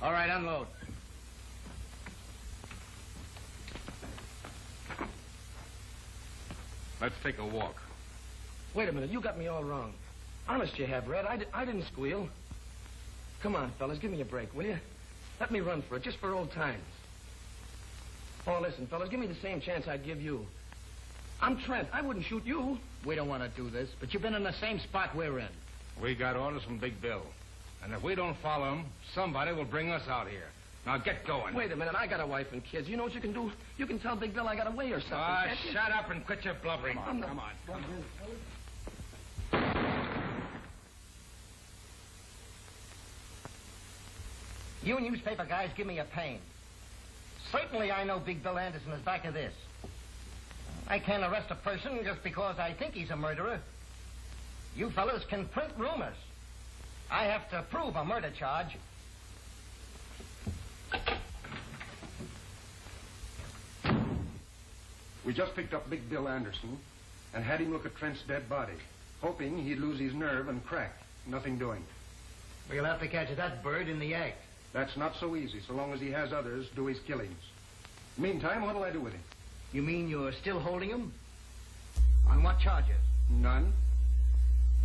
All right, unload. Let's take a walk. Wait a minute, you got me all wrong. Honest you have, Red. I didn't squeal. Come on, fellas, give me a break, will you? Let me run for it, just for old times. Oh, listen, fellas, give me the same chance I'd give you. I'm Trent. I wouldn't shoot you. We don't want to do this, but you've been in the same spot we're in. We got orders from Big Bill. And if we don't follow him, somebody will bring us out here. Now get going. Wait a minute, I got a wife and kids. You know what you can do? You can tell Big Bill I got away or something. Ah, shut up and quit your blubbering. Come on. You newspaper guys give me a pain. Certainly I know Big Bill Anderson is back of this. I can't arrest a person just because I think he's a murderer. You fellas can print rumors. I have to prove a murder charge. We just picked up Big Bill Anderson and had him look at Trent's dead body, hoping he'd lose his nerve and crack. Nothing doing. We'll have to catch that bird in the act. That's not so easy, so long as he has others do his killings. Meantime, what'll I do with him? You mean you're still holding him? On what charges? None.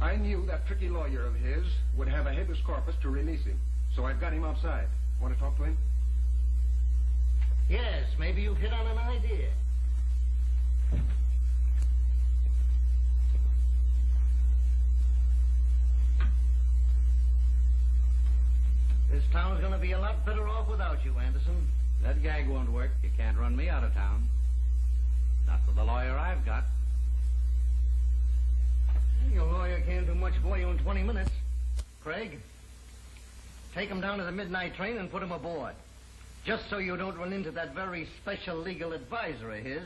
I knew that tricky lawyer of his would have a habeas corpus to release him, so I've got him outside. Want to talk to him? Yes, maybe you've hit on an idea. This town's going to be a lot better off without you, Anderson. That gag won't work. You can't run me out of town. Not with the lawyer I've got. Your lawyer can't do much for you in 20 minutes. Craig, take him down to the midnight train and put him aboard. Just so you don't run into that very special legal advisor of his.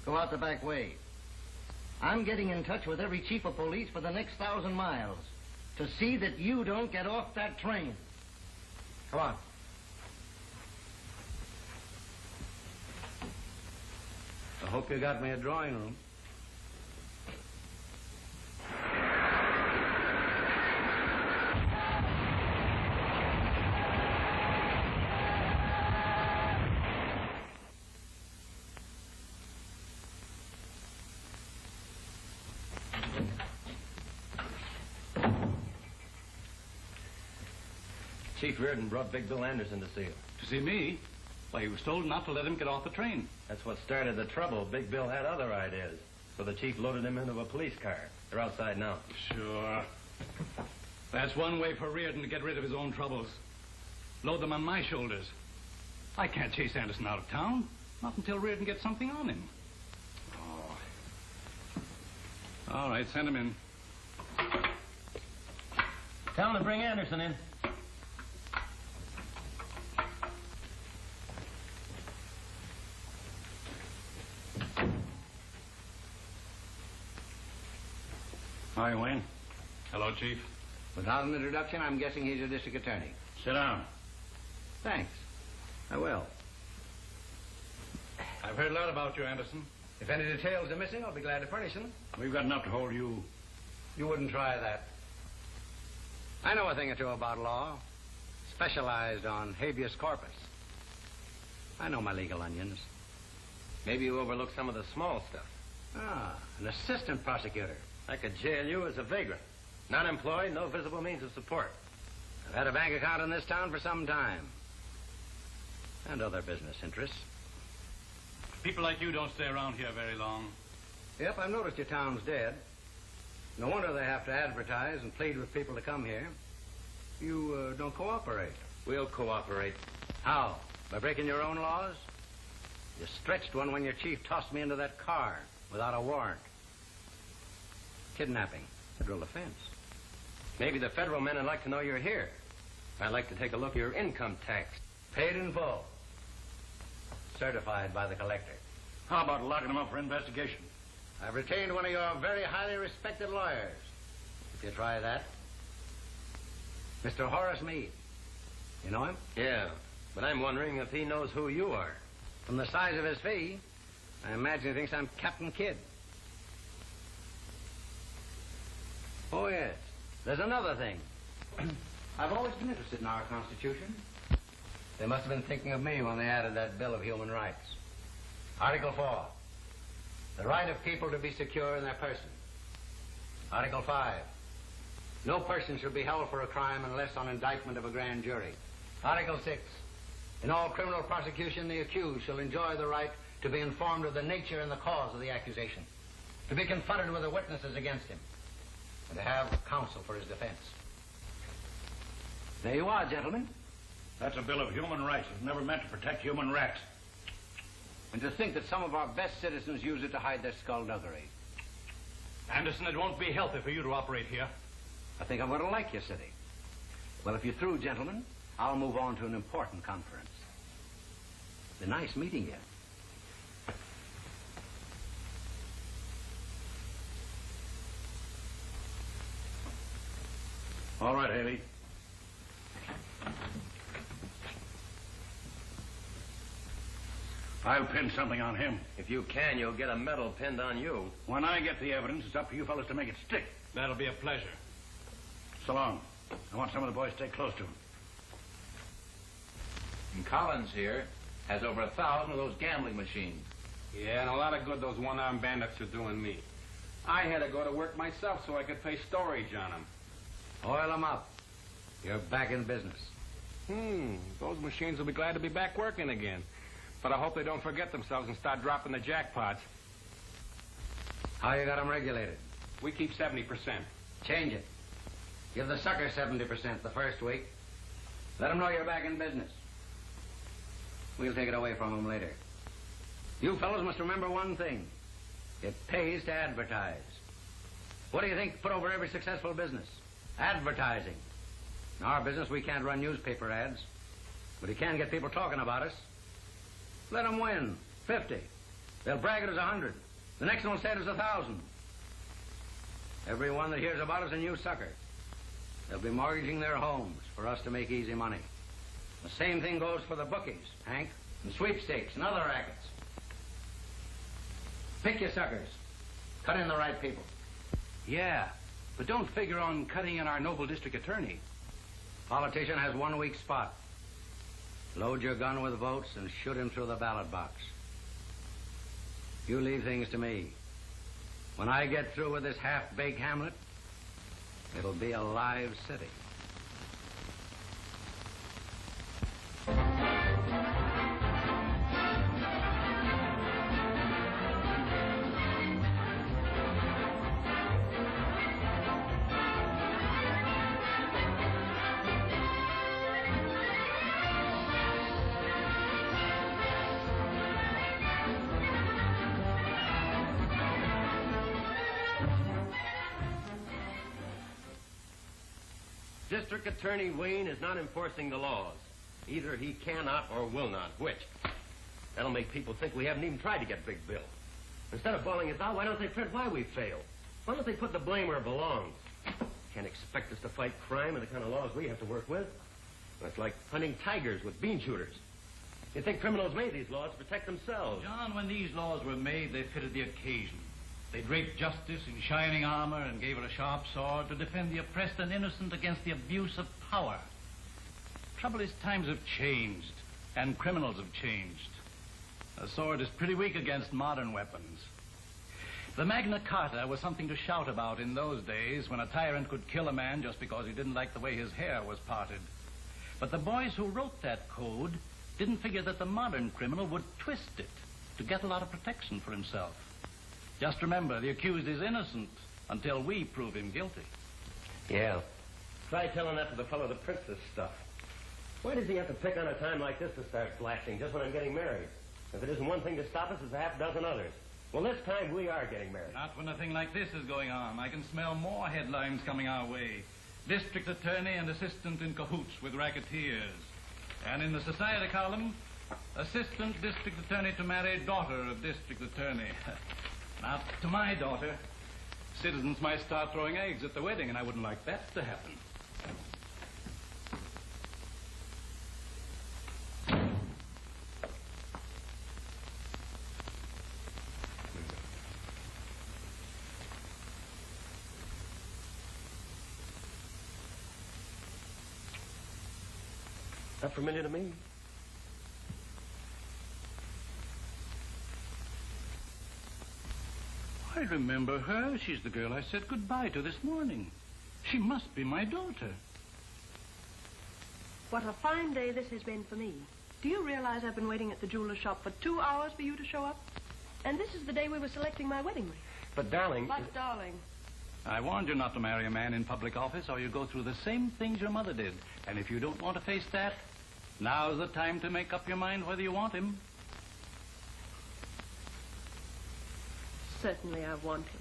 Go out the back way. I'm getting in touch with every chief of police for the next 1,000 miles to see that you don't get off that train. Come on. I hope you got me a drawing room. Chief Reardon brought Big Bill Anderson to see him. To see me? Why, he was told not to let him get off the train. That's what started the trouble. Big Bill had other ideas. So the chief loaded him into a police car. They're outside now. Sure. That's one way for Reardon to get rid of his own troubles. Load them on my shoulders. I can't chase Anderson out of town. Not until Reardon gets something on him. Oh. All right, send him in. Tell him to bring Anderson in. Hi, Wayne. Hello, Chief. Without an introduction, I'm guessing he's a district attorney. Sit down. Thanks. I will. I've heard a lot about you, Anderson. If any details are missing, I'll be glad to furnish them. We've got enough to hold you. You wouldn't try that. I know a thing or two about law. Specialized on habeas corpus. I know my legal onions. Maybe you overlooked some of the small stuff. Ah, an assistant prosecutor. I could jail you as a vagrant. Not employed, no visible means of support. I've had a bank account in this town for some time. And other business interests. People like you don't stay around here very long. Yep, I've noticed your town's dead. No wonder they have to advertise and plead with people to come here. You don't cooperate. We'll cooperate. How? By breaking your own laws? You stretched one when your chief tossed me into that car without a warrant. Kidnapping. Federal offense. Maybe the federal men would like to know you're here. I'd like to take a look at your income tax. Paid in full. Certified by the collector. How about locking him up for investigation? I've retained one of your very highly respected lawyers. If you try that. Mr. Horace Meade. You know him? Yeah, but I'm wondering if he knows who you are. From the size of his fee, I imagine he thinks I'm Captain Kidd. Oh, yes. There's another thing. I've always been interested in our Constitution. They must have been thinking of me when they added that Bill of Human Rights. Article 4. The right of people to be secure in their person. Article 5. No person shall be held for a crime unless on indictment of a grand jury. Article 6. In all criminal prosecution, the accused shall enjoy the right to be informed of the nature and the cause of the accusation, to be confronted with the witnesses against him, and to have counsel for his defense. There you are, gentlemen. That's a Bill of Human Rights. It's never meant to protect human rats. And to think that some of our best citizens use it to hide their skullduggery. Anderson, it won't be healthy for you to operate here. I think I'm going to like your city. Well, if you're through, gentlemen, I'll move on to an important conference. Been nice meeting you. All right, Haley. I'll pin something on him. If you can, you'll get a medal pinned on you. When I get the evidence, it's up to you fellas to make it stick. That'll be a pleasure. So long. I want some of the boys to stay close to him. And Collins here has over 1,000 of those gambling machines. Yeah, and a lot of good those one-armed bandits are doing me. I had to go to work myself so I could pay storage on them. Oil them up. You're back in business. Those machines will be glad to be back working again. But I hope they don't forget themselves and start dropping the jackpots. How you got them regulated? We keep 70%. Change it. Give the sucker 70% the first week. Let them know you're back in business. We'll take it away from them later. You fellows must remember one thing. It pays to advertise. What do you think put over every successful business? Advertising. In our business, we can't run newspaper ads. But you can get people talking about us. Let them win. 50. They'll brag it as 100. The next one will say it as 1,000. Everyone that hears about us a new sucker. They'll be mortgaging their homes for us to make easy money. The same thing goes for the bookies, Hank, and sweepstakes and other rackets. Pick your suckers. Cut in the right people. Yeah, but don't figure on cutting in our noble district attorney. Politician has 1 weak spot. Load your gun with votes and shoot him through the ballot box. You leave things to me. When I get through with this half-baked hamlet, it'll be a live city. District Attorney Wayne is not enforcing the laws. Either he cannot or will not. Which? That'll make people think we haven't even tried to get Big Bill. Instead of bawling us out, why don't they print why we failed? Why don't they put the blame where it belongs? Can't expect us to fight crime and the kind of laws we have to work with. That's like hunting tigers with bean shooters. You think criminals made these laws to protect themselves? John, when these laws were made, they fitted the occasion. They draped justice in shining armor and gave it a sharp sword to defend the oppressed and innocent against the abuse of power. Trouble is, times have changed, and criminals have changed. A sword is pretty weak against modern weapons. The Magna Carta was something to shout about in those days when a tyrant could kill a man just because he didn't like the way his hair was parted. But the boys who wrote that code didn't figure that the modern criminal would twist it to get a lot of protection for himself. Just remember, the accused is innocent until we prove him guilty. Yeah. Try telling that to the fellow that prints this stuff. Why does he have to pick on a time like this to start blasting just when I'm getting married? If it isn't one thing to stop us, it's a half dozen others. Well, this time we are getting married. Not when a thing like this is going on. I can smell more headlines coming our way. District attorney and assistant in cahoots with racketeers. And in the society column, assistant district attorney to marry daughter of district attorney. Not to my daughter. Citizens might start throwing eggs at the wedding, and I wouldn't like that to happen. Not familiar to me? I remember her. She's the girl I said goodbye to this morning. She must be my daughter. What a fine day this has been for me. Do you realize I've been waiting at the jeweler's shop for 2 hours for you to show up? And this is the day we were selecting my wedding ring. But, darling... But, darling... I warned you not to marry a man in public office or you'll go through the same things your mother did. And if you don't want to face that, now's the time to make up your mind whether you want him. Certainly I want him.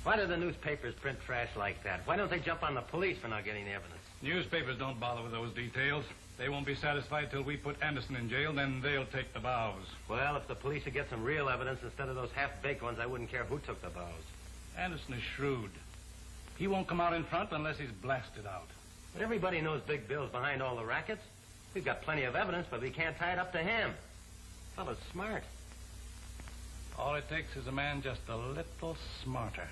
Why do the newspapers print trash like that? Why don't they jump on the police for not getting the evidence? Newspapers don't bother with those details. They won't be satisfied till we put Anderson in jail, then they'll take the bows. Well, if the police would get some real evidence instead of those half-baked ones, I wouldn't care who took the bows. Anderson is shrewd. He won't come out in front unless he's blasted out. But everybody knows Big Bill's behind all the rackets. We've got plenty of evidence, but we can't tie it up to him. Fellow's smart. All it takes is a man just a little smarter.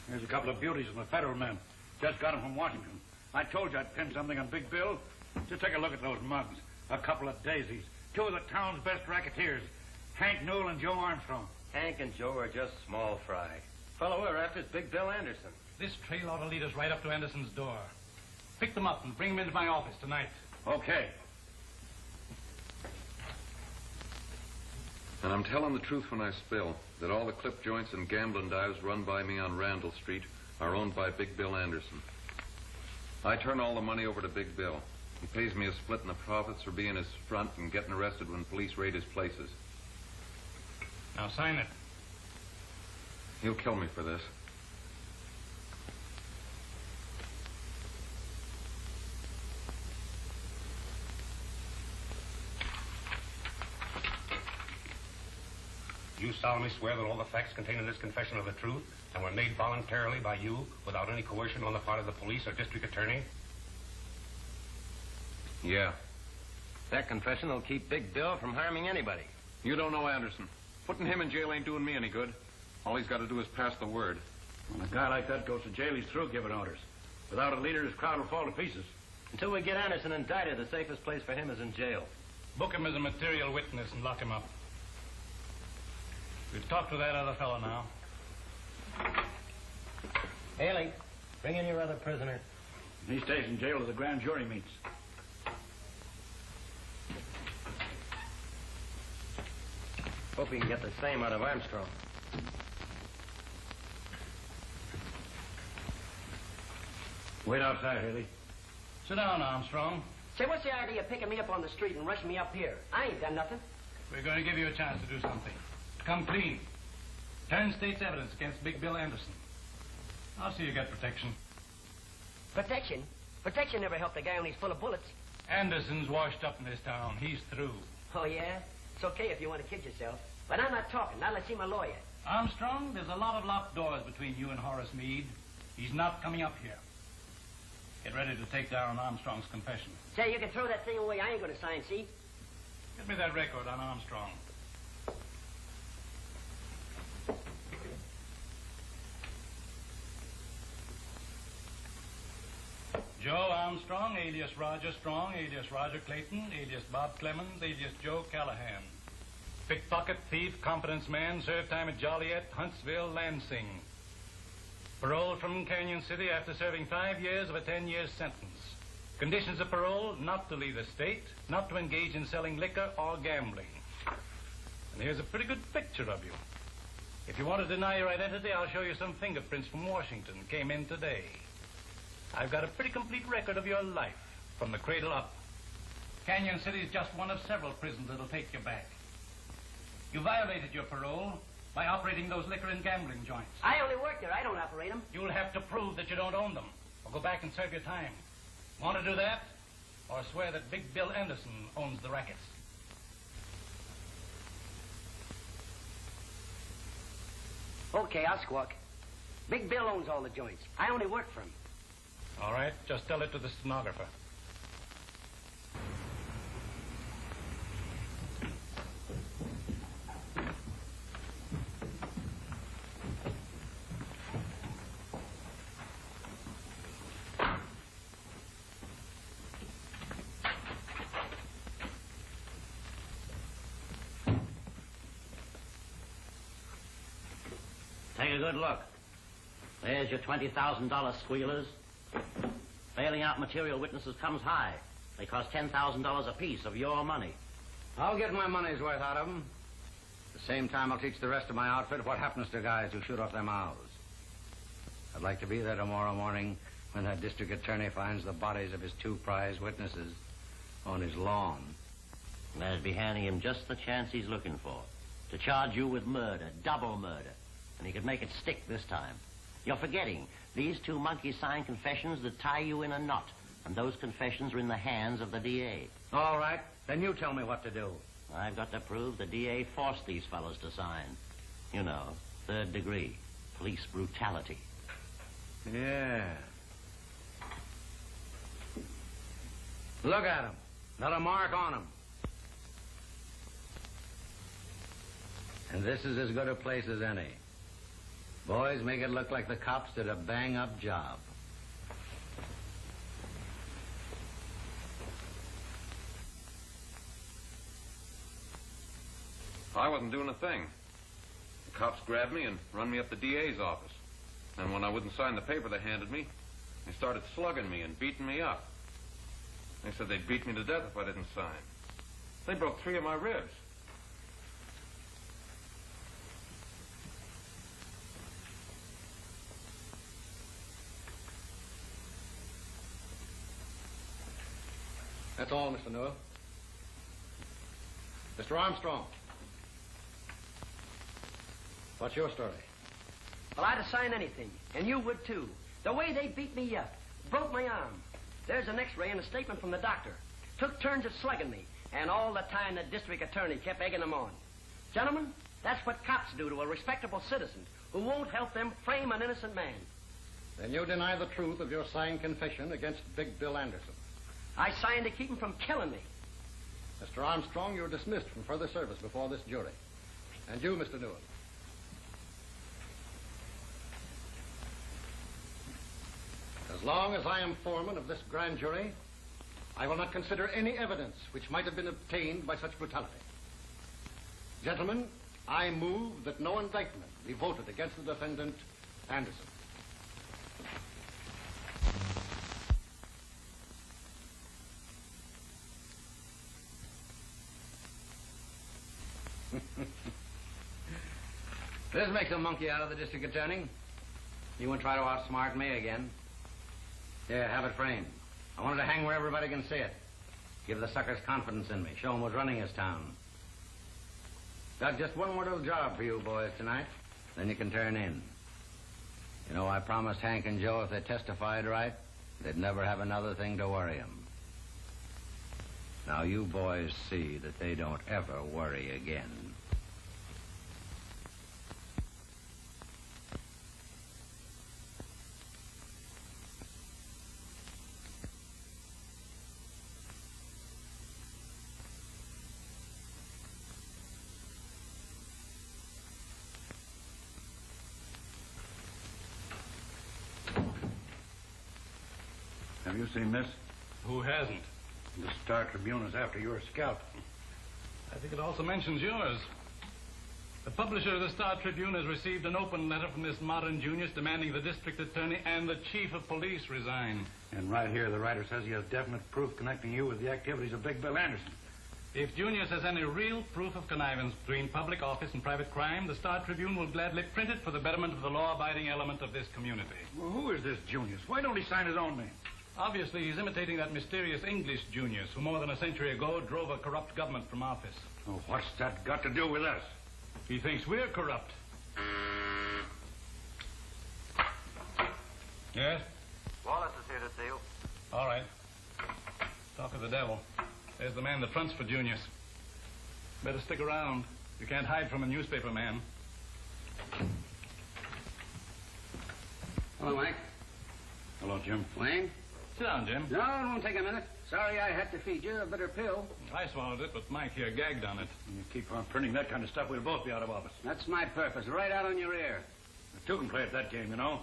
There's a couple of beauties from the federal men. Just got them from Washington. I told you I'd pin something on Big Bill. Just take a look at those mugs. A couple of daisies. Two of the town's best racketeers. Hank Newell and Joe Armstrong. Hank and Joe are just small fry. Fellow we're after is Big Bill Anderson. This trail ought to lead us right up to Anderson's door. Pick them up and bring them into my office tonight. Okay. And I'm telling the truth when I spill that all the clip joints and gambling dives run by me on Randall Street are owned by Big Bill Anderson. I turn all the money over to Big Bill. He pays me a split in the profits for being his front and getting arrested when police raid his places. Now sign it. He'll kill me for this. You solemnly swear that all the facts contained in this confession are the truth and were made voluntarily by you without any coercion on the part of the police or district attorney? Yeah. That confession will keep Big Bill from harming anybody. You don't know Anderson. Putting him in jail ain't doing me any good. All he's got to do is pass the word. When a guy like that goes to jail, he's through giving orders. Without a leader, his crowd will fall to pieces. Until we get Anderson indicted, the safest place for him is in jail. Book him as a material witness and lock him up. We'll talk to that other fellow now. Haley, bring in your other prisoner. He stays in jail till the grand jury meets. Hope we can get the same out of Armstrong. Wait outside, Haley. Sit down, Armstrong. Say, what's the idea of picking me up on the street and rushing me up here? I ain't done nothing. We're going to give you a chance to do something. Come clean. Turn state's evidence against Big Bill Anderson. I'll see you get protection. Protection? Protection never helped a guy when he's full of bullets. Anderson's washed up in this town. He's through. Oh, yeah? It's okay if you want to kid yourself. But I'm not talking. Now let's see my lawyer. Armstrong, there's a lot of locked doors between you and Horace Meade. He's not coming up here. Get ready to take down Armstrong's confession. Say, you can throw that thing away. I ain't going to sign, see? Get me that record on Armstrong. Joe Armstrong, alias Roger Strong, alias Roger Clayton, alias Bob Clemens, alias Joe Callahan. Pickpocket, thief, confidence man, served time at Joliet, Huntsville, Lansing. Paroled from Canyon City after serving 5 years of a 10-year sentence. Conditions of parole, not to leave the state, not to engage in selling liquor or gambling. And here's a pretty good picture of you. If you want to deny your identity, I'll show you some fingerprints from Washington. Came in today. I've got a pretty complete record of your life, from the cradle up. Canyon City is just one of several prisons that'll take you back. You violated your parole by operating those liquor and gambling joints. I only work there. I don't operate them. You'll have to prove that you don't own them, or go back and serve your time. Want to do that? Or swear that Big Bill Anderson owns the rackets? Okay, I'll squawk. Big Bill owns all the joints. I only work for him. All right, just tell it to the stenographer. a good look. There's your $20,000 squealers. Bailing out material witnesses comes high. They cost $10,000 apiece of your money. I'll get my money's worth out of them. At the same time, I'll teach the rest of my outfit what happens to guys who shoot off their mouths. I'd like to be there tomorrow morning when that district attorney finds the bodies of his 2 prize witnesses on his lawn. That'd be handing him just the chance he's looking for. To charge you with murder, double murder. And he could make it stick this time. You're forgetting. These 2 monkeys signed confessions that tie you in a knot. And those confessions are in the hands of the DA. All right. Then you tell me what to do. I've got to prove the DA forced these fellows to sign. You know, 3rd degree. Police brutality. Yeah. Look at them. Not a mark on them. And this is as good a place as any. Boys, make it look like the cops did a bang-up job. I wasn't doing a thing. The cops grabbed me and run me up the DA's office. And when I wouldn't sign the paper they handed me, they started slugging me and beating me up. They said they'd beat me to death if I didn't sign. They broke 3 of my ribs. That's all, Mr. Neville. Mr. Armstrong. What's your story? Well, I'd have signed anything, and you would too. The way they beat me up, broke my arm. There's an x-ray and a statement from the doctor. Took turns at slugging me, and all the time the district attorney kept egging them on. Gentlemen, that's what cops do to a respectable citizen who won't help them frame an innocent man. Then you deny the truth of your signed confession against Big Bill Anderson. I signed to keep him from killing me. Mr. Armstrong, you're dismissed from further service before this jury. And you, Mr. Newell. As long as I am foreman of this grand jury, I will not consider any evidence which might have been obtained by such brutality. Gentlemen, I move that no indictment be voted against the defendant, Anderson. This makes a monkey out of the district attorney. You won't try to outsmart me again. Here, have it framed. I want it to hang where everybody can see it. Give the suckers confidence in me. Show them who's running his town. Got just one more little job for you boys tonight. Then you can turn in. You know, I promised Hank and Joe if they testified right, they'd never have another thing to worry them. Now you boys see that they don't ever worry again. Have you seen this? Who hasn't? The Star Tribune is after your scalp. I think it also mentions yours. The publisher of the Star Tribune has received an open letter from this modern Junius demanding the district attorney and the chief of police resign. And right here, the writer says he has definite proof connecting you with the activities of Big Bill Anderson. If Junius has any real proof of connivance between public office and private crime, the Star Tribune will gladly print it for the betterment of the law-abiding element of this community. Well, who is this Junius? Why don't he sign his own name? Obviously, he's imitating that mysterious English Junius who more than a century ago drove a corrupt government from office. Oh, what's that got to do with us? He thinks we're corrupt. Yes? Wallace is here to see you. All right. Talk of the devil. There's the man that fronts for Junius. Better stick around. You can't hide from a newspaper man. Hello, Mike. Hello, Jim. Wayne? Sit down, Jim. No, it won't take a minute. Sorry I had to feed you a bitter pill. I swallowed it, but Mike here gagged on it. When you keep on printing that kind of stuff, we'll both be out of office. That's my purpose, right out on your ear. The two can play at that game, you know.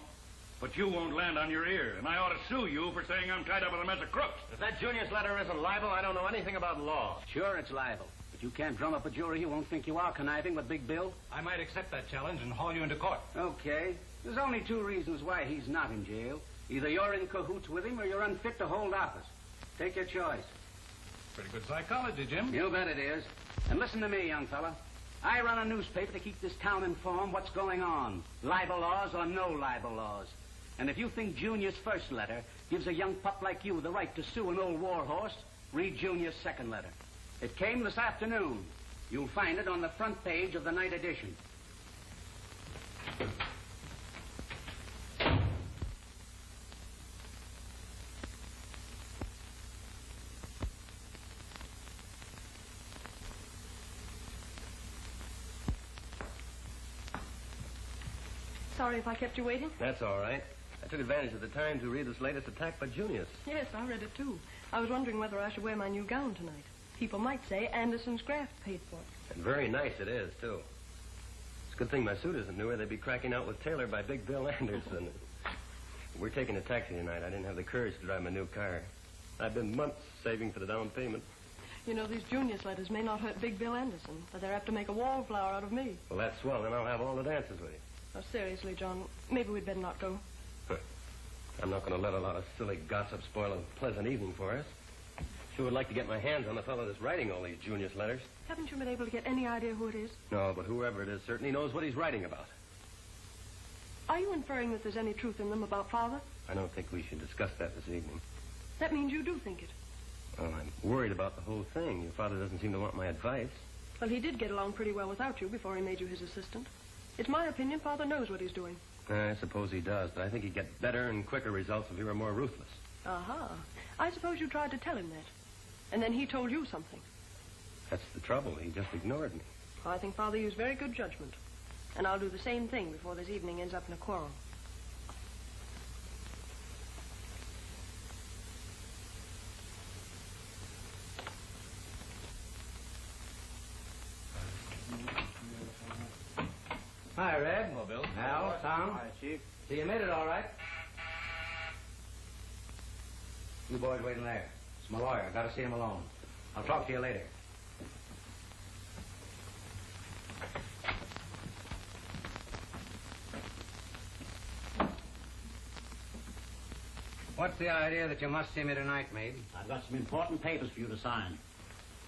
But you won't land on your ear, and I ought to sue you for saying I'm tied up with a mess of crooks. If that Junius letter isn't libel, I don't know anything about law. Sure, it's libel. But But you can't drum up a jury who won't think you are conniving with Big Bill. I might accept that challenge and haul you into court. Okay. There's only two reasons why he's not in jail. Either you're in cahoots with him or you're unfit to hold office. Take your choice. Pretty good psychology, Jim. You bet it is. And listen to me, young fella. I run a newspaper to keep this town informed what's going on. Libel laws or no libel laws. And if you think Junior's first letter gives a young pup like you the right to sue an old war horse, read Junior's second letter. It came this afternoon. You'll find it on the front page of the night edition. Sorry if I kept you waiting. That's all right. I took advantage of the time to read this latest attack by Junius. Yes, I read it too. I was wondering whether I should wear my new gown tonight. People might say Anderson's graft paid for it. And very nice it is, too. It's a good thing my suit isn't newer. They'd be cracking out with Taylor by Big Bill Anderson. We're taking a taxi tonight. I didn't have the courage to drive my new car. I've been months saving for the down payment. You know, these Junius letters may not hurt Big Bill Anderson, but they're apt to make a wallflower out of me. Well, that's swell. Then I'll have all the dances with you. Oh, seriously, John, maybe we'd better not go. I'm not going to let a lot of silly gossip spoil a pleasant evening for us. Sure would like to get my hands on the fellow that's writing all these Junius letters. Haven't you been able to get any idea who it is? No, but whoever it is certainly knows what he's writing about. Are you inferring that there's any truth in them about Father? I don't think we should discuss that this evening. That means you do think it. Well, I'm worried about the whole thing. Your father doesn't seem to want my advice. Well, he did get along pretty well without you before he made you his assistant. It's my opinion Father knows what he's doing. I suppose he does, but I think he'd get better and quicker results if he were more ruthless. Aha. I suppose you tried to tell him that. And then he told you something. That's the trouble. He just ignored me. I think Father used very good judgment. And I'll do the same thing before this evening ends up in a quarrel. Hi, Red. Hello, Bill. Al, Tom. Hi, Chief. So you made it all right? You boys waiting there. It's my lawyer. Got to see him alone. I'll talk to you later. What's the idea that you must see me tonight, Meade? I've got some important papers for you to sign.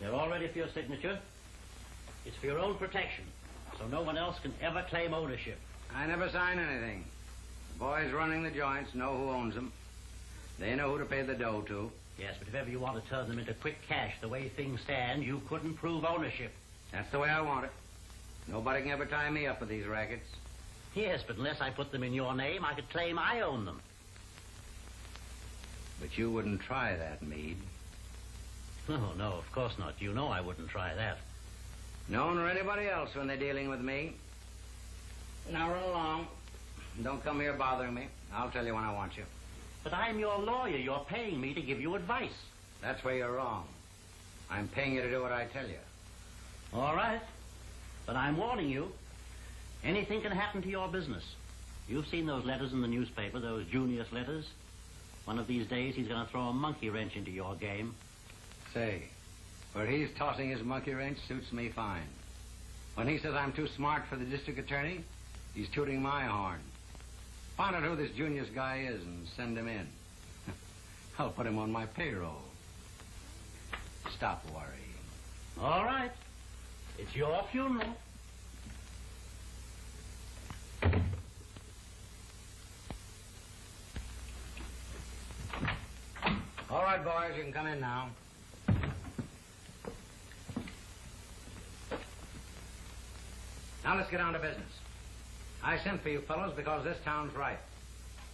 They're all ready for your signature. It's for your own protection, so no one else can ever claim ownership. I never sign anything. The boys running the joints know who owns them. They know who to pay the dough to. Yes, but if ever you want to turn them into quick cash the way things stand, you couldn't prove ownership. That's the way I want it. Nobody can ever tie me up with these rackets. Yes, but unless I put them in your name, I could claim I own them. But you wouldn't try that, Meade. No, no, of course not. You know I wouldn't try that. No one or anybody else when they're dealing with me. Now run along. Don't come here bothering me. I'll tell you when I want you. But I'm your lawyer. You're paying me to give you advice. That's where you're wrong. I'm paying you to do what I tell you. All right. But I'm warning you. Anything can happen to your business. You've seen those letters in the newspaper, those Junius letters. One of these days, he's going to throw a monkey wrench into your game. Say, where he's tossing his monkey wrench suits me fine. When he says I'm too smart for the district attorney, he's tooting my horn. Find out who this Junius guy is and send him in. I'll put him on my payroll. Stop worrying. All right. It's your funeral. All right, boys, you can come in now. Now let's get on to business. I sent for you fellows because this town's right.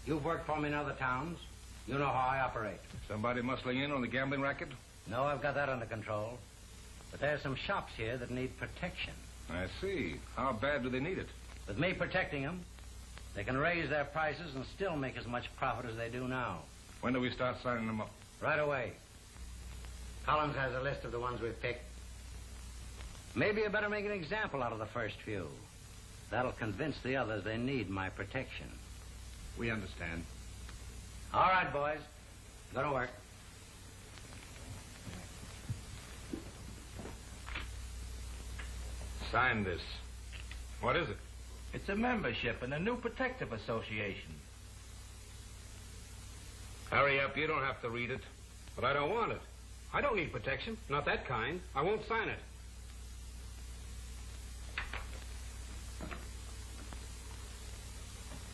You've worked for me in other towns. You know how I operate. Somebody muscling in on the gambling racket? No, I've got that under control. But there's some shops here that need protection. I see. How bad do they need it? With me protecting them, they can raise their prices and still make as much profit as they do now. When do we start signing them up? Right away. Collins has a list of the ones we've picked. Maybe you better make an example out of the first few. That'll convince the others they need my protection. We understand. All right, boys. Go to work. Sign this. What is it? It's a membership in a new protective association. Hurry up. You don't have to read it. But I don't want it. I don't need protection. Not that kind. I won't sign it.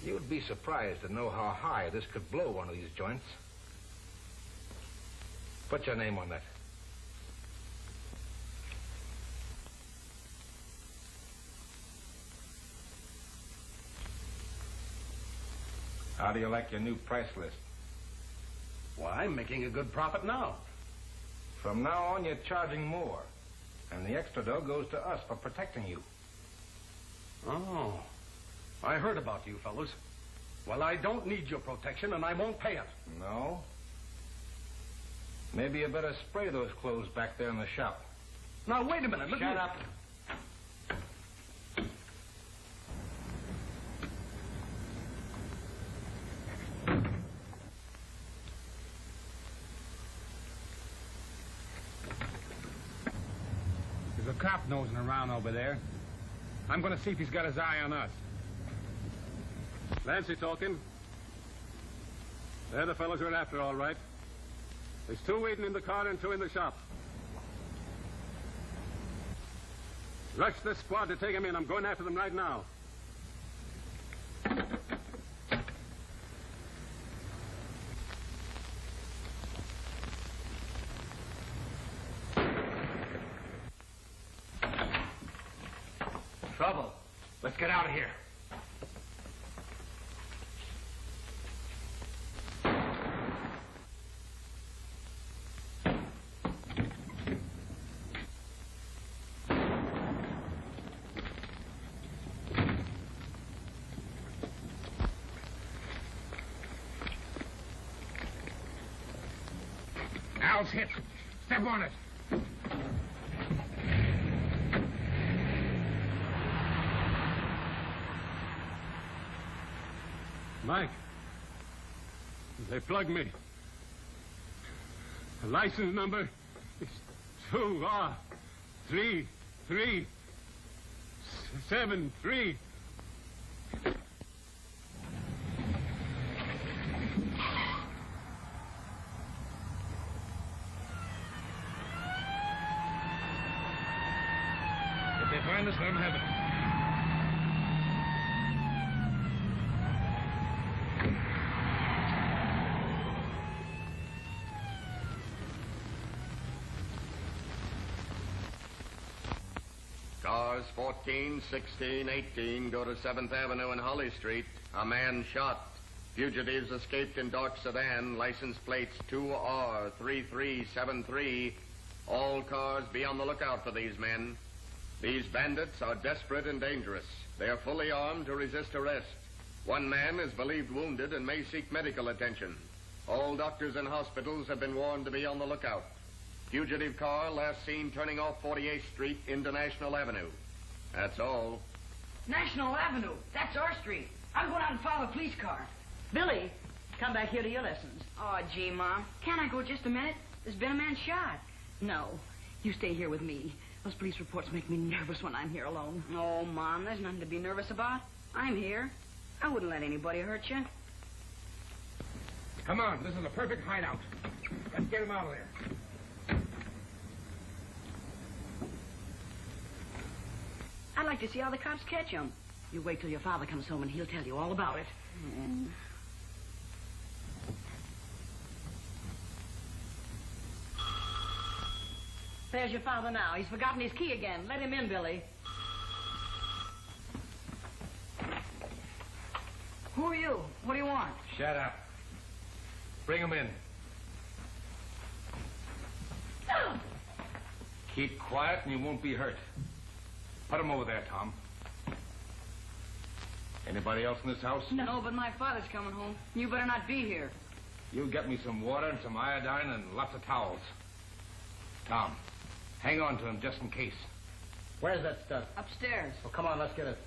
You'd be surprised to know how high this could blow one of these joints. Put your name on that. How do you like your new price list? Well, I'm making a good profit now. From now on, you're charging more. And the extra dough goes to us for protecting you. Oh, I heard about you fellows. Well, I don't need your protection, and I won't pay it. No? Maybe you better spray those clothes back there in the shop. Now, wait a minute. Shut up. There's a cop nosing around over there. I'm going to see if he's got his eye on us. Lancy talking. They're the fellows we're after, all right. There's 2 waiting in the car and 2 in the shop. Rush this squad to take them in. I'm going after them right now. Trouble. Let's get out of here. Al's hit. Step on it. Mike, they plugged me. The license number is 2R3373. If they find us, let them have it. Cars 14, 16, 18 go to 7th Avenue and Holly Street. A man shot. Fugitives escaped in dark sedan. License plates 2R3373. All cars be on the lookout for these men. These bandits are desperate and dangerous. They are fully armed to resist arrest. One man is believed wounded and may seek medical attention. All doctors and hospitals have been warned to be on the lookout. Fugitive car last seen turning off 48th Street into National Avenue. That's all. National Avenue. That's our street. I'm going out and follow a police car. Billy, come back here to your lessons. Oh, gee, Mom. Can't I go just a minute? There's been a man shot. No. You stay here with me. Those police reports make me nervous when I'm here alone. Oh, Mom, there's nothing to be nervous about. I'm here. I wouldn't let anybody hurt you. Come on, this is a perfect hideout. Let's get him out of there. I'd like to see how the cops catch him. You wait till your father comes home and he'll tell you all about it. There's your father now. He's forgotten his key again. Let him in, Billy. Who are you? What do you want? Shut up. Bring him in. Keep quiet and you won't be hurt. Put him over there, Tom. Anybody else in this house? No, but my father's coming home. You better not be here. You get me some water and some iodine and lots of towels. Tom, hang on to him just in case. Where's that stuff? Upstairs. Well, come on, let's get it.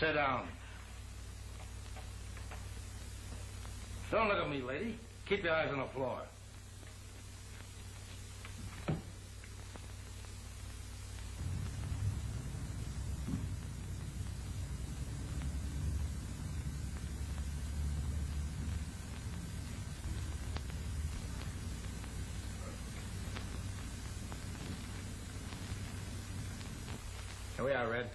Sit down. Don't look at me, lady. Keep your eyes on the floor. Here we are, Red.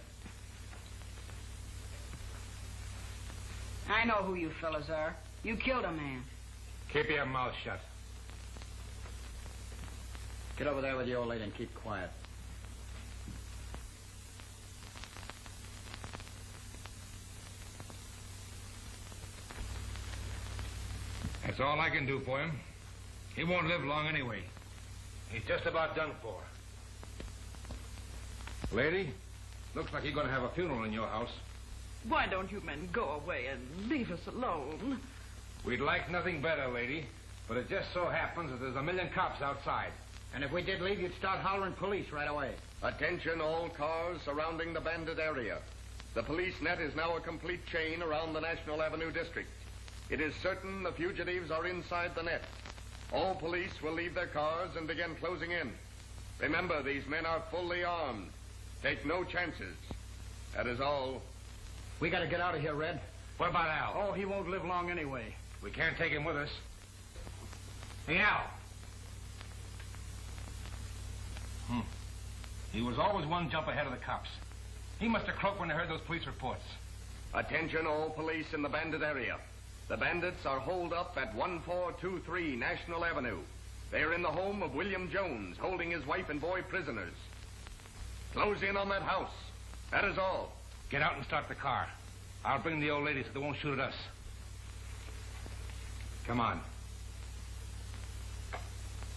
I know who you fellas are. You killed a man. Keep your mouth shut. Get over there with the old lady and keep quiet. That's all I can do for him. He won't live long anyway. He's just about done for. Lady, looks like you're going to have a funeral in your house. Why don't you men go away and leave us alone? We'd like nothing better, lady, but it just so happens that there's a million cops outside. And if we did leave, you'd start hollering police right away. Attention all cars surrounding the bandit area. The police net is now a complete chain around the National Avenue district. It is certain the fugitives are inside the net. All police will leave their cars and begin closing in. Remember, these men are fully armed. Take no chances. That is all. We got to get out of here, Red. What about Al? Oh, he won't live long anyway. We can't take him with us. Hey, Al. He was always one jump ahead of the cops. He must have croaked when he heard those police reports. Attention all police in the bandit area. The bandits are holed up at 1423 National Avenue. They are in the home of William Jones, holding his wife and boy prisoners. Close in on that house. That is all. Get out and start the car. I'll bring the old lady so they won't shoot at us. Come on.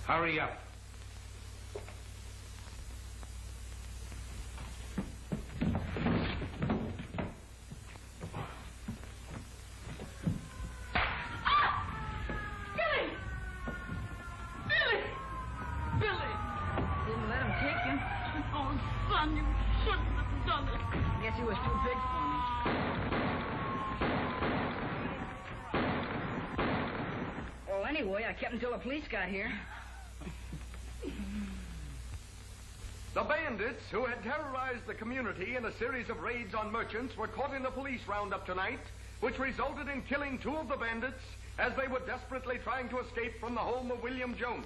Hurry up. I kept until the police got here. The bandits who had terrorized the community in a series of raids on merchants were caught in the police roundup tonight, which resulted in killing 2 of the bandits as they were desperately trying to escape from the home of William Jones.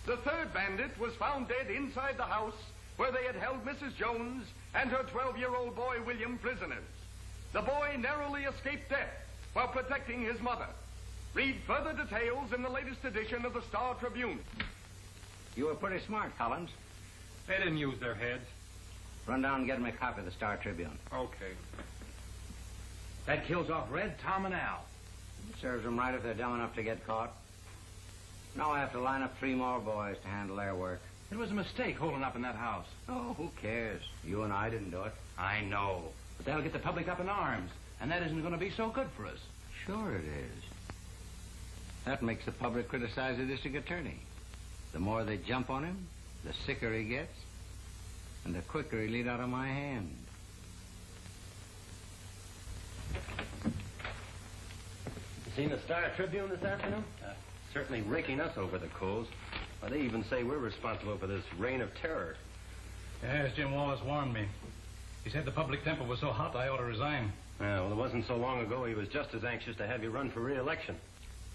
The 3rd bandit was found dead inside the house where they had held Mrs. Jones and her 12-year-old boy William prisoners. The boy narrowly escaped death while protecting his mother. Read further details in the latest edition of the Star Tribune. You were pretty smart, Collins. They didn't use their heads. Run down and get him a copy of the Star Tribune. Okay. That kills off Red, Tom, and Al. It serves them right if they're dumb enough to get caught. Now I have to line up 3 more boys to handle their work. It was a mistake holding up in that house. Oh, who cares? You and I didn't do it. I know. But that'll get the public up in arms, and that isn't going to be so good for us. Sure it is. That makes the public criticize the district attorney. The more they jump on him, the sicker he gets, and the quicker he lead out of my hand. You seen the Star Tribune this afternoon? Certainly raking us over the coals. Why, they even say we're responsible for this reign of terror. Yes, Jim Wallace warned me. He said the public temper was so hot I ought to resign. Yeah, well, it wasn't so long ago he was just as anxious to have you run for re-election.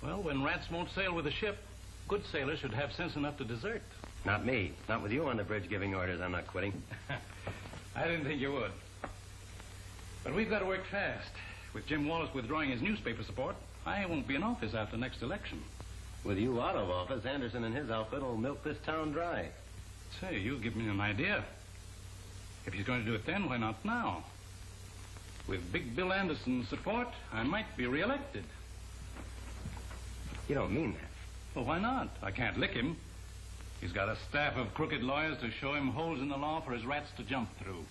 Well, when rats won't sail with a ship, good sailors should have sense enough to desert. Not me. Not with you on the bridge giving orders. I'm not quitting. I didn't think you would. But we've got to work fast. With Jim Wallace withdrawing his newspaper support, I won't be in office after next election. With you out of office, Anderson and his outfit will milk this town dry. Say, you give me an idea. If he's going to do it then, why not now? With Big Bill Anderson's support, I might be re-elected. You don't mean that. Well, why not? I can't lick him. He's got a staff of crooked lawyers to show him holes in the law for his rats to jump through.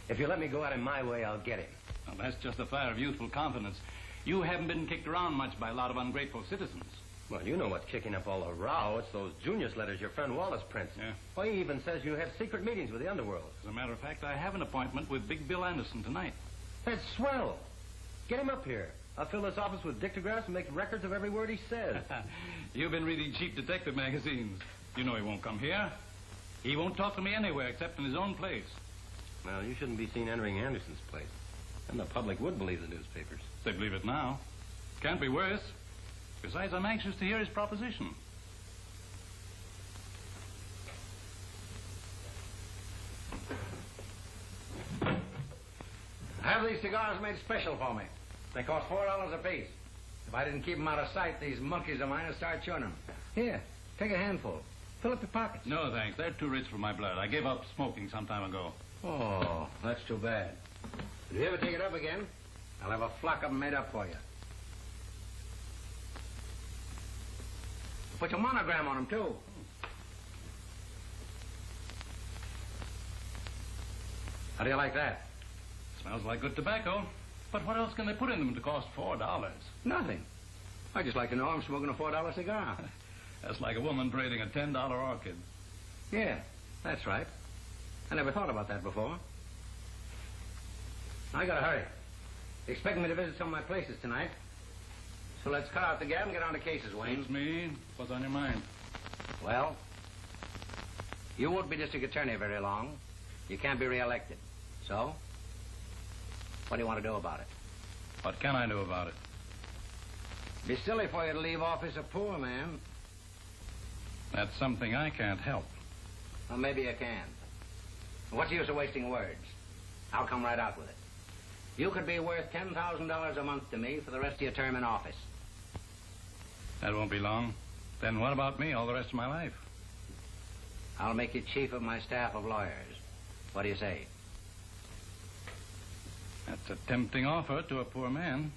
If you let me go at him my way, I'll get him. Well, that's just a fire of youthful confidence. You haven't been kicked around much by a lot of ungrateful citizens. Well, you know what's kicking up all the row. It's those Junius letters your friend Wallace prints. Yeah. Well, he even says you have secret meetings with the underworld. As a matter of fact, I have an appointment with Big Bill Anderson tonight. That's swell. Get him up here. I'll fill this office with dictographs and make records of every word he says. You've been reading cheap detective magazines. You know he won't come here. He won't talk to me anywhere except in his own place. Well, you shouldn't be seen entering Anderson's place. And the public would believe the newspapers. They believe it now. Can't be worse. Besides, I'm anxious to hear his proposition. Have these cigars made special for me. They cost $4 apiece. If I didn't keep them out of sight, these monkeys of mine would start chewing them. Here, take a handful. Fill up your pockets. No, thanks. They're too rich for my blood. I gave up smoking some time ago. Oh, that's too bad. If you ever take it up again, I'll have a flock of them made up for you. Put your monogram on them, too. How do you like that? Smells like good tobacco. But what else can they put in them to cost $4? Nothing. I just like to know I'm smoking a $4 cigar. That's like a woman braiding a $10 orchid. Yeah, that's right. I never thought about that before. I gotta hurry. You're expecting me to visit some of my places tonight. So let's cut out the gab and get on to cases, Wayne. Suits me. What's on your mind? Well, you won't be district attorney very long. You can't be reelected. So, what do you want to do about it? What can I do about it? It'd be silly for you to leave office a poor man. That's something I can't help. Well, maybe you can. What's the use of wasting words? I'll come right out with it. You could be worth $10,000 a month to me for the rest of your term in office. That won't be long. Then what about me all the rest of my life? I'll make you chief of my staff of lawyers. What do you say? That's a tempting offer to a poor man.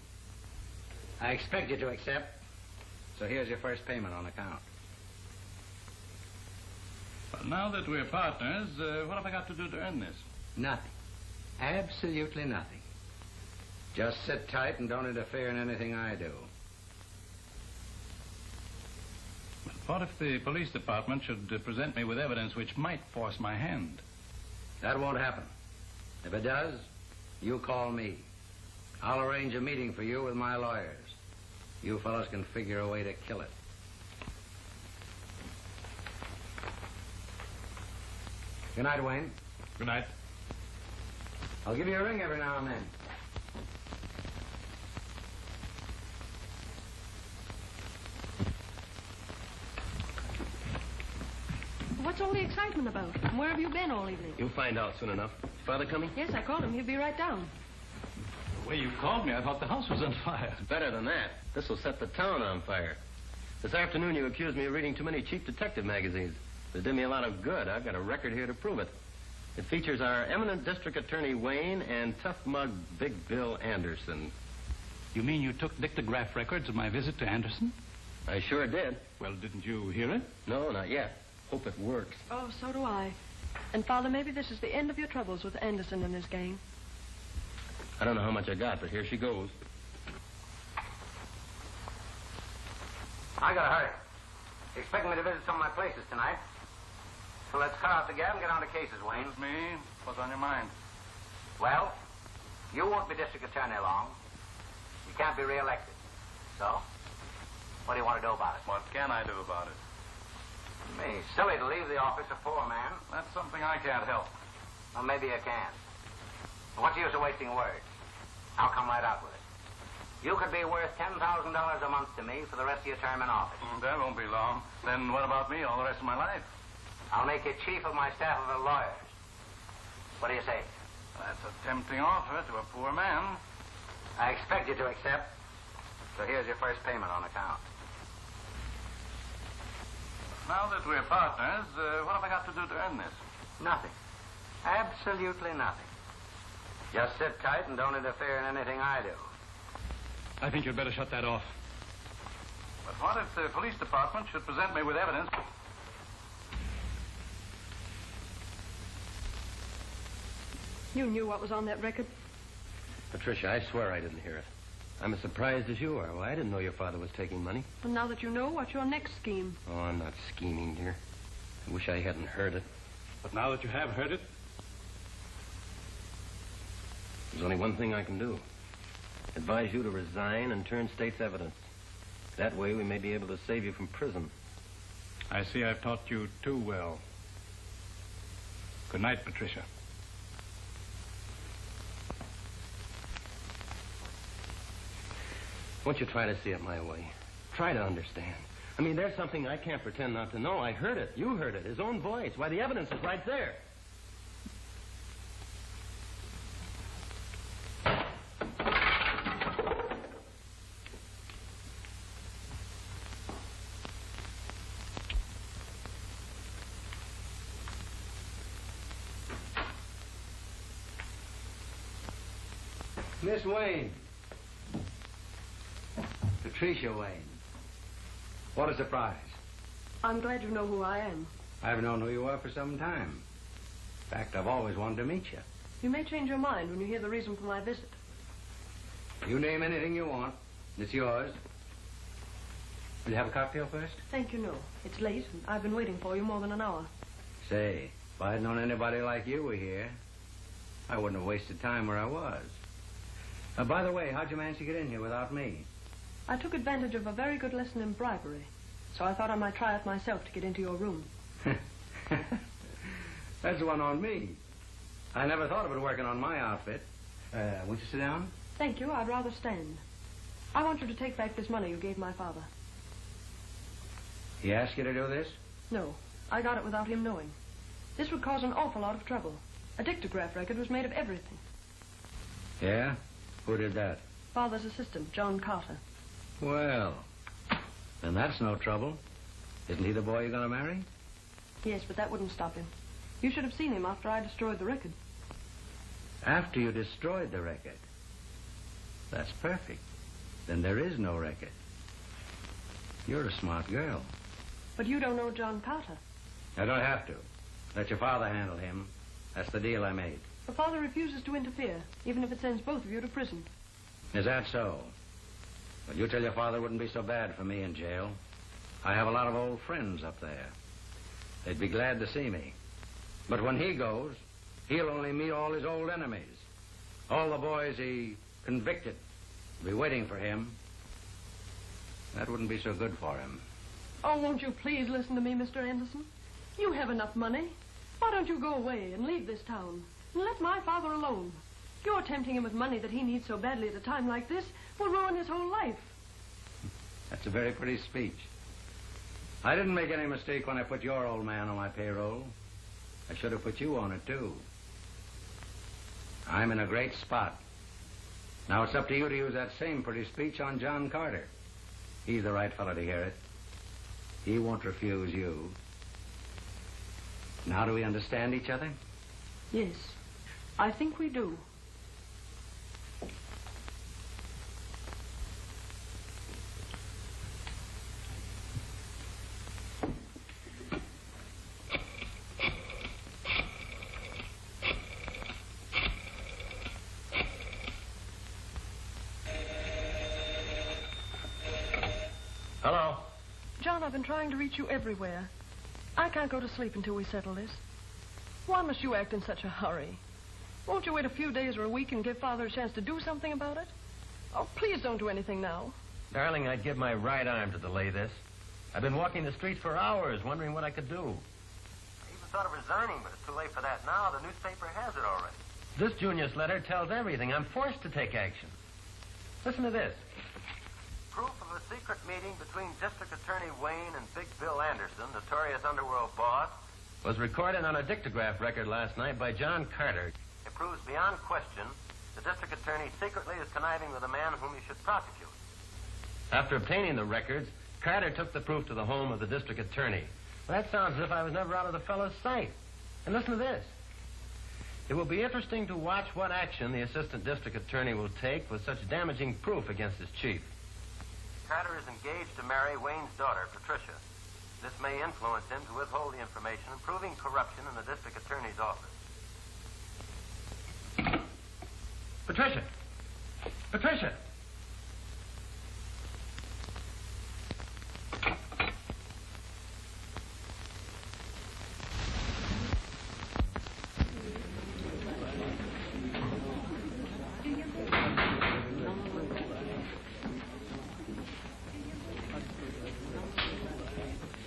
I expect you to accept. So here's your first payment on account. But now that we're partners, what have I got to do to earn this? Nothing. Absolutely nothing. Just sit tight and don't interfere in anything I do. But what if the police department should present me with evidence which might force my hand? That won't happen. If it does, you call me. I'll arrange a meeting for you with my lawyers. You fellows can figure a way to kill it. Good night, Wayne. Good night. I'll give you a ring every now and then. What's all the excitement about? And where have you been all evening? You'll find out soon enough. Father coming? Yes, I called him. He'll be right down. The way you called me, I thought the house was on fire. Better than that. This will set the town on fire. This afternoon you accused me of reading too many cheap detective magazines. It did me a lot of good. I've got a record here to prove it. It features our eminent district attorney Wayne and tough mug Big Bill Anderson. You mean you took dictograph records of my visit to Anderson? I sure did. Well, didn't you hear it? No, not yet. Hope it works. Oh, so do I. And, Father, maybe this is the end of your troubles with Anderson and his gang. I don't know how much I got, but here she goes. I gotta hurry. You expecting me to visit some of my places tonight? So let's cut out the gab and get on to cases, Wayne. It's me. What's on your mind? Well, you won't be district attorney long. You can't be reelected. So, what do you want to do about it? What can I do about it? Me, silly to leave the office a poor man. That's something I can't help. Well, maybe you can. What's the use of wasting words? I'll come right out with it. You could be worth $10,000 a month to me for the rest of your term in office. That won't be long. Then what about me all the rest of my life? I'll make you chief of my staff of lawyers. What do you say? That's a tempting offer to a poor man. I expect you to accept. So here's your first payment on account. Now that we're partners, what have I got to do to earn this? Nothing. Absolutely nothing. Just sit tight and don't interfere in anything I do. I think you'd better shut that off. But what if the police department should present me with evidence? You knew what was on that record? Patricia, I swear I didn't hear it. I'm as surprised as you are. Well, I didn't know your father was taking money. Well, now that you know, what's your next scheme? Oh, I'm not scheming, dear. I wish I hadn't heard it. But now that you have heard it? There's only one thing I can do. Advise you to resign and turn state's evidence. That way we may be able to save you from prison. I see I've taught you too well. Good night, Patricia. Won't you try to see it my way? Try to understand. I mean, there's something I can't pretend not to know. I heard it. You heard it. His own voice. Why, the evidence is right there. Miss Wayne. Patricia Wayne. What a surprise. I'm glad you know who I am. I've known who you are for some time. In fact, I've always wanted to meet you. You may change your mind when you hear the reason for my visit. You name anything you want. It's yours. Will you have a cocktail first? Thank you, no. It's late, and I've been waiting for you more than an hour. Say, if I'd known anybody like you were here, I wouldn't have wasted time where I was. By the way, how'd you manage to get in here without me? I took advantage of a very good lesson in bribery, so I thought I might try it myself to get into your room. That's the one on me. I never thought of it working on my outfit. Won't you sit down? Thank you. I'd rather stand. I want you to take back this money you gave my father. He asked you to do this? No. I got it without him knowing. This would cause an awful lot of trouble. A dictograph record was made of everything. Yeah? Who did that? Father's assistant, John Carter. Well, then that's no trouble. Isn't he the boy you're going to marry? Yes, but that wouldn't stop him. You should have seen him after I destroyed the record. After you destroyed the record? That's perfect. Then there is no record. You're a smart girl. But you don't know John Carter. I don't have to. Let your father handle him. That's the deal I made. The father refuses to interfere, even if it sends both of you to prison. Is that so? Well, you tell your father it wouldn't be so bad for me in jail. I have a lot of old friends up there. They'd be glad to see me. But when he goes, he'll only meet all his old enemies. All the boys he convicted will be waiting for him. That wouldn't be so good for him. Oh, won't you please listen to me, Mr. Anderson? You have enough money. Why don't you go away and leave this town and let my father alone? You're tempting him with money that he needs so badly at a time like this will ruin his whole life. That's a very pretty speech. I didn't make any mistake when I put your old man on my payroll. I should have put you on it, too. I'm in a great spot. Now it's up to you to use that same pretty speech on John Carter. He's the right fellow to hear it. He won't refuse you. Now do we understand each other? Yes, I think we do. Hello? John, I've been trying to reach you everywhere. I can't go to sleep until we settle this. Why must you act in such a hurry? Won't you wait a few days or a week and give Father a chance to do something about it? Oh, please don't do anything now. Darling, I'd give my right arm to delay this. I've been walking the streets for hours, wondering what I could do. I even thought of resigning, but it's too late for that now. The newspaper has it already. This Junius letter tells everything. I'm forced to take action. Listen to this. Proof of a secret meeting between District Attorney Wayne and Big Bill Anderson, notorious underworld boss, Was recorded on a dictograph record last night by John Carter. It proves beyond question the district attorney secretly is conniving with a man whom he should prosecute. After obtaining the records, Carter took the proof to the home of the district attorney. Well, that sounds as if I was never out of the fellow's sight. And listen to this. It will be interesting to watch what action the assistant district attorney will take with such damaging proof against his chief. Carter is engaged to marry Wayne's daughter, Patricia. This may influence him to withhold the information, proving corruption in the district attorney's office. Patricia! Patricia!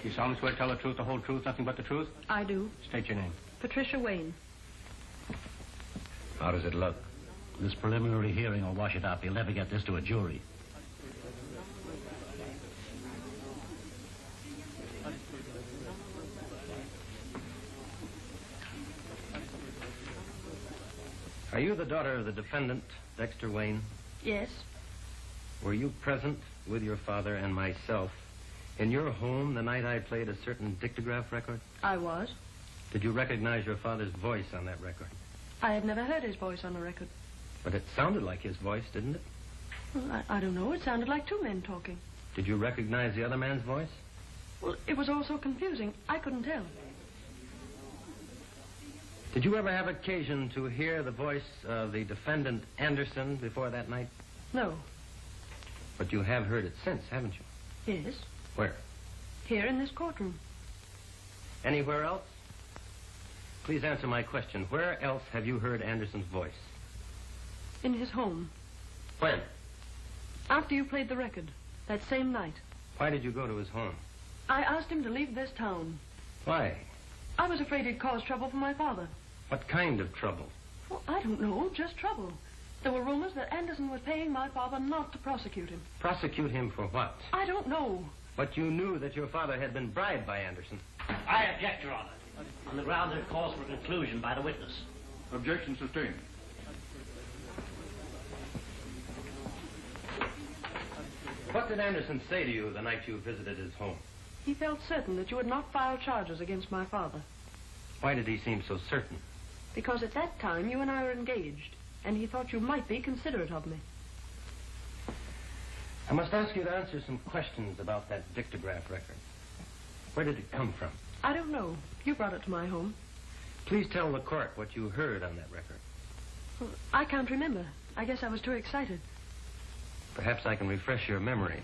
You solemnly swear to tell the truth, the whole truth, nothing but the truth? I do. State your name. Patricia Wayne. How does it look? This preliminary hearing will wash it up. You'll never get this to a jury. Are you the daughter of the defendant, Dexter Wayne? Yes. Were you present with your father and myself in your home the night I played a certain dictograph record? I was. Did you recognize your father's voice on that record? I had never heard his voice on the record. But it sounded like his voice, didn't it? Well, I don't know. It sounded like two men talking. Did you recognize the other man's voice? Well, it was all so confusing. I couldn't tell. Did you ever have occasion to hear the voice of the defendant Anderson before that night? No. But you have heard it since, haven't you? Yes. Where? Here in this courtroom. Anywhere else? Please answer my question. Where else have you heard Anderson's voice? In his home. When? After you played the record. That same night. Why did you go to his home? I asked him to leave this town. Why? I was afraid he'd cause trouble for my father. What kind of trouble? Well, I don't know. Just trouble. There were rumors that Anderson was paying my father not to prosecute him. Prosecute him for what? I don't know. But you knew that your father had been bribed by Anderson. I object, Your Honor. On the ground that it calls for conclusion by the witness. Objection sustained. What did Anderson say to you the night you visited his home? He felt certain that you would not file charges against my father. Why did he seem so certain? Because at that time you and I were engaged, and he thought you might be considerate of me. I must ask you to answer some questions about that dictograph record. Where did it come from? I don't know. You brought it to my home. Please tell the court what you heard on that record. Well, I can't remember. I guess I was too excited. Perhaps I can refresh your memory.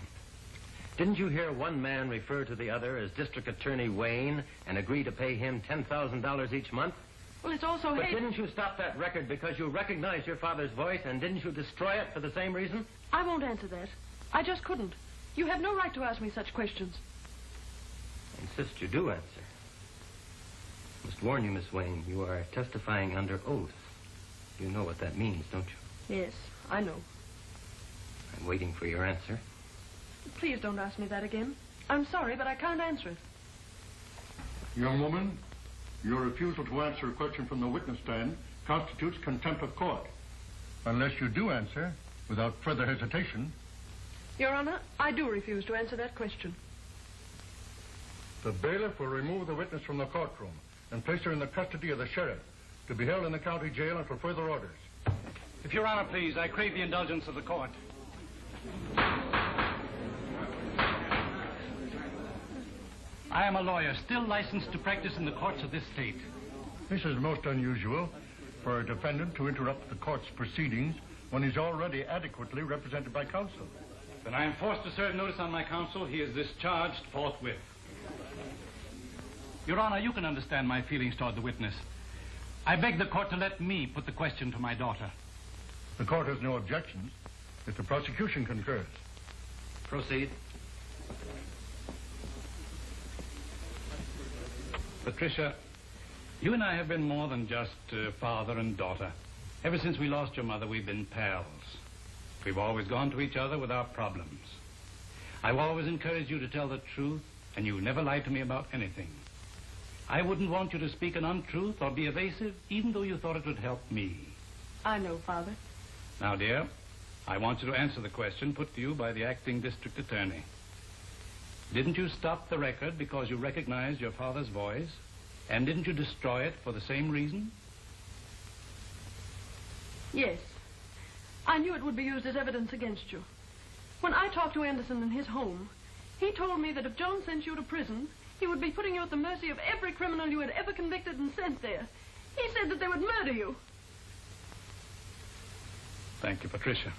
Didn't you hear one man refer to the other as District Attorney Wayne and agree to pay him $10,000 each month? Well, it's also... But didn't you stop that record because you recognized your father's voice, and didn't you destroy it for the same reason? I won't answer that. I just couldn't. You have no right to ask me such questions. I insist you do answer. I must warn you, Miss Wayne, you are testifying under oath. You know what that means, don't you? Yes, I know. I'm waiting for your answer. Please don't ask me that again. I'm sorry, but I can't answer it. Young woman, your refusal to answer a question from the witness stand constitutes contempt of court. Unless you do answer, without further hesitation. Your Honor, I do refuse to answer that question. The bailiff will remove the witness from the courtroom and place her in the custody of the sheriff to be held in the county jail until further orders. If Your Honor, please, I crave the indulgence of the court. I am a lawyer, still licensed to practice in the courts of this state. This is most unusual for a defendant to interrupt the court's proceedings when he's already adequately represented by counsel. Then I am forced to serve notice on my counsel. He is discharged forthwith. Your Honor, you can understand my feelings toward the witness. I beg the court to let me put the question to my daughter. The court has no objections if the prosecution concurs. Proceed. Patricia, you and I have been more than just father and daughter. Ever since we lost your mother, we've been pals. We've always gone to each other with our problems. I've always encouraged you to tell the truth, and you never lied to me about anything. I wouldn't want you to speak an untruth or be evasive, even though you thought it would help me. I know, Father. Now, dear, I want you to answer the question put to you by the acting district attorney. Didn't you stop the record because you recognized your father's voice? And didn't you destroy it for the same reason? Yes. I knew it would be used as evidence against you. When I talked to Anderson in his home, he told me that if John sent you to prison, he would be putting you at the mercy of every criminal you had ever convicted and sent there. He said that they would murder you. Thank you, Patricia.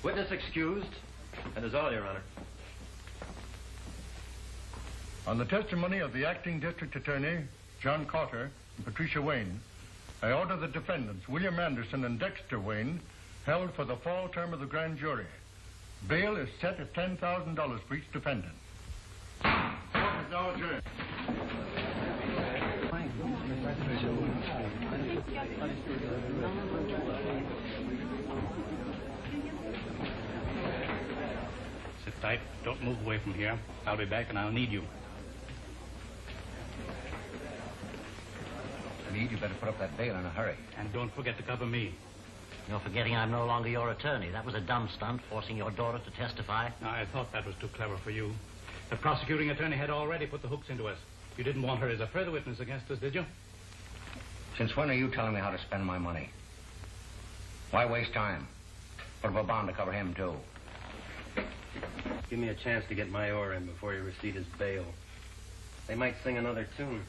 Witness excused. That is all, Your Honor. On the testimony of the acting district attorney, John Cotter, and Patricia Wayne, I order the defendants, William Anderson and Dexter Wayne, held for the fall term of the grand jury. Bail is set at $10,000 for each defendant. Court is now adjourned. Sit tight. Don't move away from here. I'll be back and I'll need you. Meade, you better put up that bail in a hurry. And don't forget to cover me. You're forgetting I'm no longer your attorney. That was a dumb stunt, forcing your daughter to testify. I thought that was too clever for you. The prosecuting attorney had already put the hooks into us. You didn't want her as a further witness against us, did you? Since when are you telling me how to spend my money? Why waste time? Put up a bond to cover him, too. Give me a chance to get my oar in before you receipt his bail. They might sing another tune.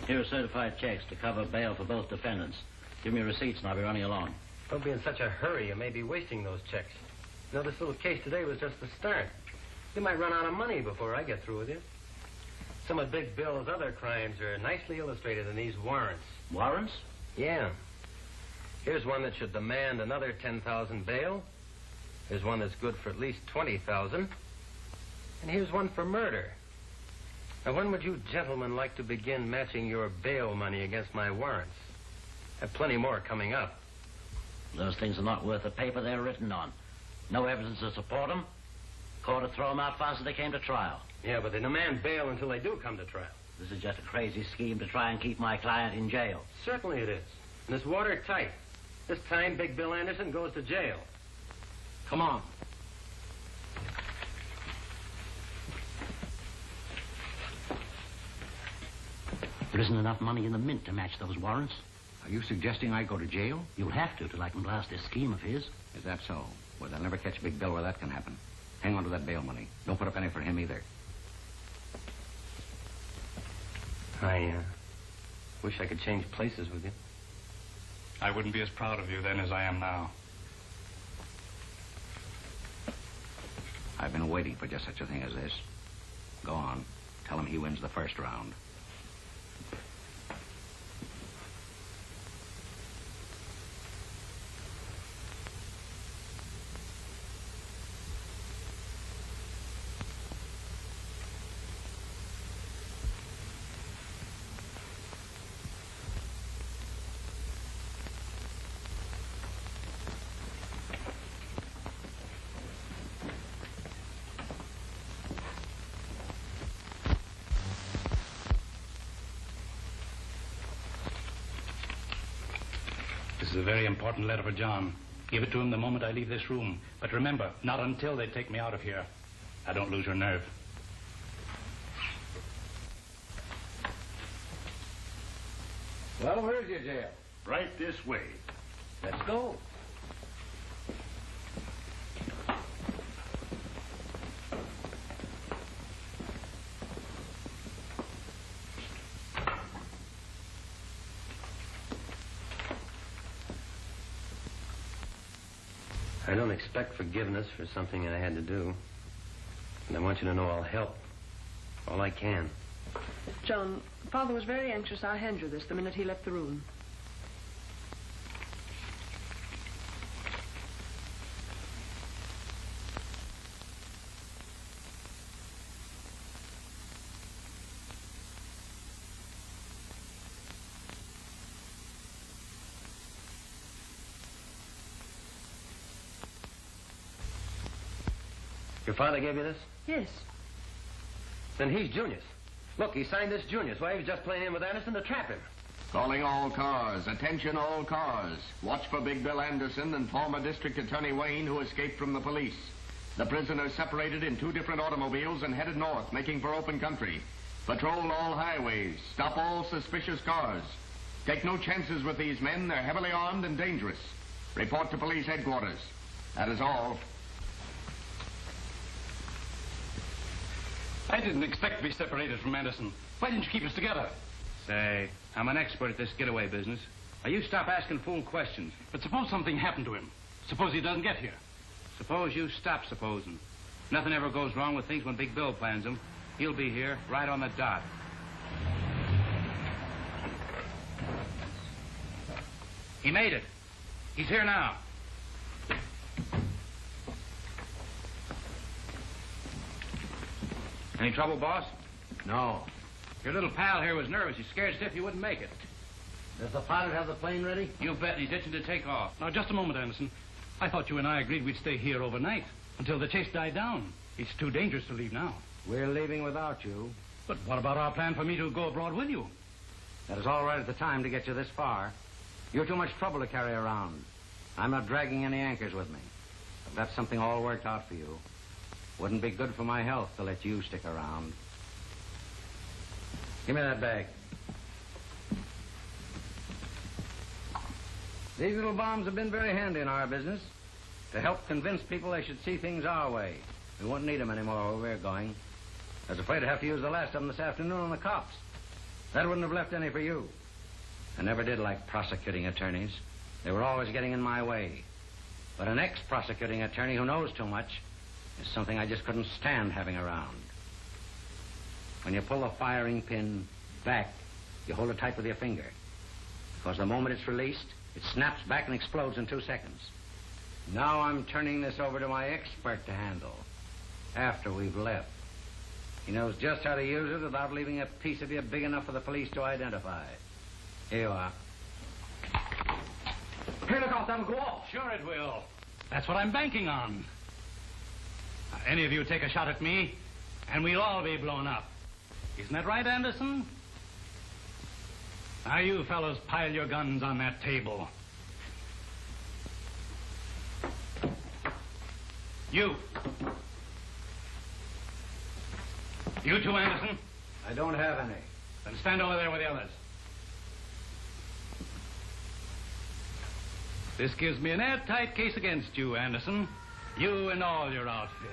Here are certified checks to cover bail for both defendants. Give me your receipts and I'll be running along. Don't be in such a hurry. You may be wasting those checks. You know, this little case today was just the start. You might run out of money before I get through with you. Some of Big Bill's other crimes are nicely illustrated in these warrants. Warrants? Yeah. Here's one that should demand another 10,000 bail. Here's one that's good for at least 20,000. And here's one for murder. Now, when would you gentlemen like to begin matching your bail money against my warrants? I have plenty more coming up. Those things are not worth the paper they're written on. No evidence to support them. Court would throw them out fast as they came to trial. Yeah, but they demand bail until they do come to trial. This is just a crazy scheme to try and keep my client in jail. Certainly it is. And it's watertight. This time, Big Bill Anderson goes to jail. Come on. There isn't enough money in the mint to match those warrants. Are you suggesting I go to jail? You'll have to I can blast this scheme of his. Is that so? Well, they'll never catch Big Bill where that can happen. Hang on to that bail money. Don't put up any for him either. I wish I could change places with you. I wouldn't be as proud of you then as I am now. I've been waiting for just such a thing as this. Go on. Tell him he wins the first round. This is a very important letter for John. Give it to him the moment I leave this room. But remember, not until they take me out of here. Now, don't lose your nerve. Well, where's your jail? Right this way. Let's go. I don't expect forgiveness for something I had to do. And I want you to know I'll help. All I can. John, Father was very anxious I hand you this the minute he left the room. Your father gave you this? Yes. Then he's Junius. Look, he signed this Junius. Why, he was just playing in with Anderson to trap him. Calling all cars. Attention all cars. Watch for Big Bill Anderson and former District Attorney Wayne, who escaped from the police. The prisoners separated in 2 different automobiles and headed north, making for open country. Patrol all highways. Stop all suspicious cars. Take no chances with these men. They're heavily armed and dangerous. Report to police headquarters. That is all. I didn't expect to be separated from Anderson. Why didn't you keep us together? Say, I'm an expert at this getaway business. Now, you stop asking fool questions. But suppose something happened to him. Suppose he doesn't get here. Suppose you stop supposing. Nothing ever goes wrong with things when Big Bill plans them. He'll be here, right on the dot. He made it. He's here now. Any trouble, boss? No. Your little pal here was nervous. He's scared stiff you wouldn't make it. Does the pilot have the plane ready? You bet. He's itching to take off. Now, just a moment, Anderson. I thought you and I agreed we'd stay here overnight until the chase died down. It's too dangerous to leave now. We're leaving without you. But what about our plan for me to go abroad with you? That is all right at the time to get you this far. You're too much trouble to carry around. I'm not dragging any anchors with me. I've got something all worked out for you. Wouldn't be good for my health to let you stick around. Give me that bag. These little bombs have been very handy in our business to help convince people they should see things our way. We won't need them anymore where we're going. I was afraid to have to use the last of them this afternoon on the cops. That wouldn't have left any for you. I never did like prosecuting attorneys. They were always getting in my way. But an ex-prosecuting attorney who knows too much is something I just couldn't stand having around. When you pull the firing pin back, you hold it tight with your finger. Because the moment it's released, it snaps back and explodes in 2 seconds. Now I'm turning this over to my expert to handle after we've left. He knows just how to use it without leaving a piece of you big enough for the police to identify. Here you are. Hey, look out, that'll go off. Sure it will. That's what I'm banking on. Now, any of you take a shot at me, and we'll all be blown up. Isn't that right, Anderson? Now, you fellows pile your guns on that table. You. You too, Anderson? I don't have any. Then stand over there with the others. This gives me an airtight case against you, Anderson. You and all your outfit.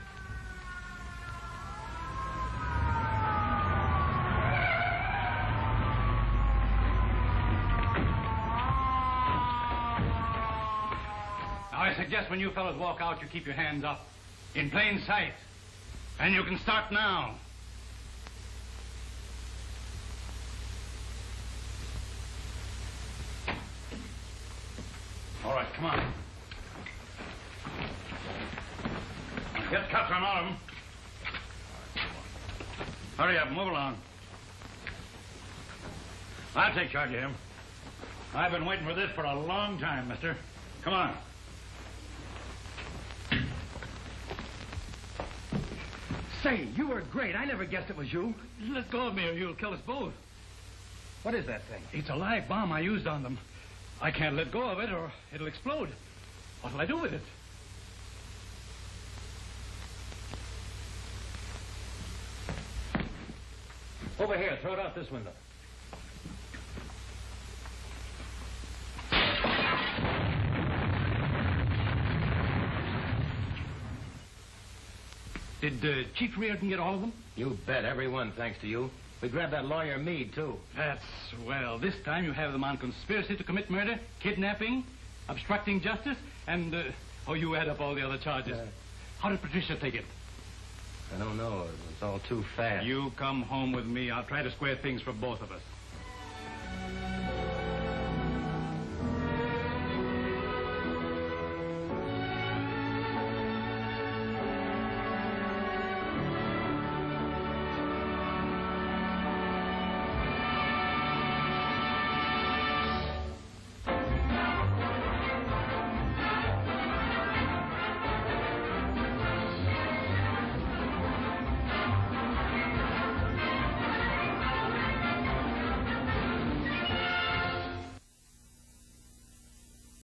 Now, I suggest when you fellows walk out, you keep your hands up, in plain sight. And you can start now. All right, come on. Now, get cuffs on all of them. Hurry up, move along. I'll take charge of him. I've been waiting for this for a long time, mister. Come on. Say, you were great. I never guessed it was you. Let go of me or you'll kill us both. What is that thing? It's a live bomb I used on them. I can't let go of it or it'll explode. What'll I do with it? Over here. Throw it out this window. Did Chief Reardon get all of them? You bet. Every one, thanks to you. We grabbed that lawyer Meade, too. That's swell. This time you have them on conspiracy to commit murder, kidnapping, obstructing justice, and, you add up all the other charges. How did Patricia take it? I don't know. It was all too fast. You come home with me. I'll try to square things for both of us.